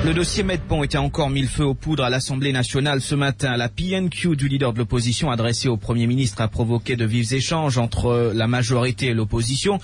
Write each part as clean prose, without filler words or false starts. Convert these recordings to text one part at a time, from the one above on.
Le dossier Medpont était encore mis le feu aux poudres à l'Assemblée nationale ce matin. La PNQ du leader de l'opposition adressée au Premier ministre a provoqué de vifs échanges entre la majorité et l'opposition,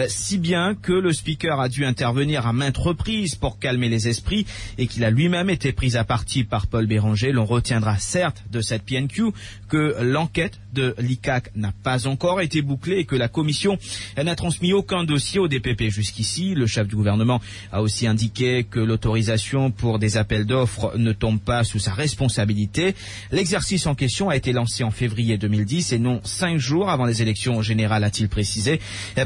si bien que le speaker a dû intervenir à maintes reprises pour calmer les esprits et qu'il a lui-même été pris à partie par Paul Béranger. L'on retiendra certes de cette PNQ que l'enquête de l'ICAC n'a pas encore été bouclée et que la commission n'a transmis aucun dossier au DPP jusqu'ici. Le chef du gouvernement a aussi indiqué que l'autorisation pour des appels d'offres ne tombe pas sous sa responsabilité. L'exercice en question a été lancé en février 2010 et non 5 jours avant les élections générales, a-t-il précisé.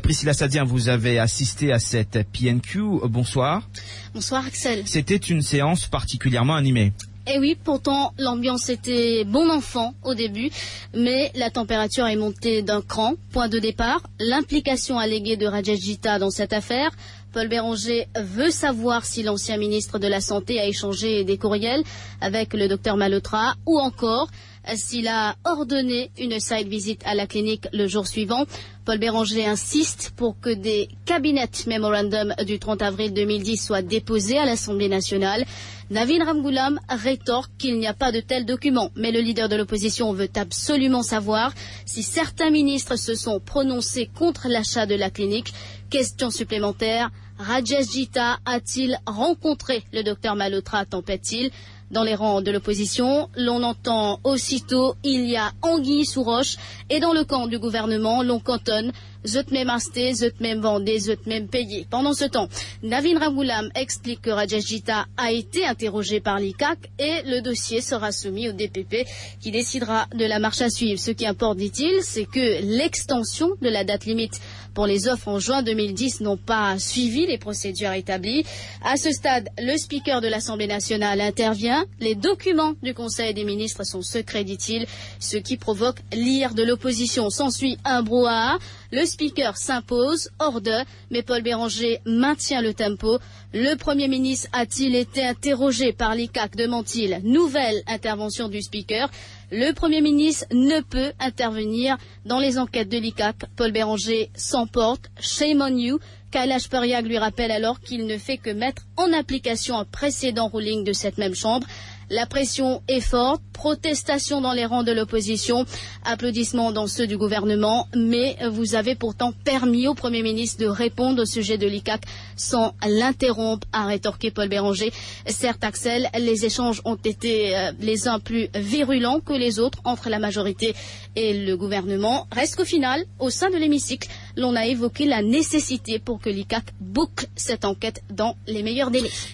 Priscilla Sadien, vous avez assisté à cette PNQ. Bonsoir. Bonsoir Axel. C'était une séance particulièrement animée. Eh oui, pourtant l'ambiance était bon enfant au début, mais la température est montée d'un cran. Point de départ, l'implication alléguée de Rajesh Gita dans cette affaire. Paul Béranger veut savoir si l'ancien ministre de la Santé a échangé des courriels avec le docteur Malhotra ou encore s'il a ordonné une site visit à la clinique le jour suivant. Paul Béranger insiste pour que des cabinet memorandum du 30 avril 2010 soient déposés à l'Assemblée nationale. Navin Ramgoolam rétorque qu'il n'y a pas de tels documents, mais le leader de l'opposition veut absolument savoir si certains ministres se sont prononcés contre l'achat de la clinique. Question supplémentaire, Rajesh Gita a-t-il rencontré le docteur Malhotra, tempête-t-il? Dans les rangs de l'opposition, l'on entend aussitôt il y a anguille sous roche, et dans le camp du gouvernement, l'on cantonne zut même acheté, zut même vendé, zut même payé. Pendant ce temps, Navin Ramgoolam explique que Rajesh Gita a été interrogé par l'ICAC et le dossier sera soumis au DPP qui décidera de la marche à suivre. Ce qui importe, dit-il, c'est que l'extension de la date limite pour les offres en juin 2010 n'ont pas suivi les procédures établies. À ce stade, le speaker de l'Assemblée nationale intervient. Les documents du Conseil des ministres sont secrets, dit-il, ce qui provoque l'ire de l'opposition. S'ensuit un brouhaha. Le speaker s'impose, hors d'eux, mais Paul Béranger maintient le tempo. Le Premier ministre a-t-il été interrogé par l'ICAC, demande-t-il. Nouvelle intervention du speaker. Le Premier ministre ne peut intervenir dans les enquêtes de l'ICAC. Paul Béranger s'emporte. Shame on you. Kailash Pariyag lui rappelle alors qu'il ne fait que mettre en application un précédent ruling de cette même chambre. La pression est forte, protestation dans les rangs de l'opposition, applaudissements dans ceux du gouvernement, mais vous avez pourtant permis au Premier ministre de répondre au sujet de l'ICAC sans l'interrompre, a rétorqué Paul Béranger. Certes, Axel, les échanges ont été les uns plus virulents que les autres entre la majorité et le gouvernement. Reste qu'au final, au sein de l'hémicycle, l'on a évoqué la nécessité pour que l'ICAC boucle cette enquête dans les meilleurs délais.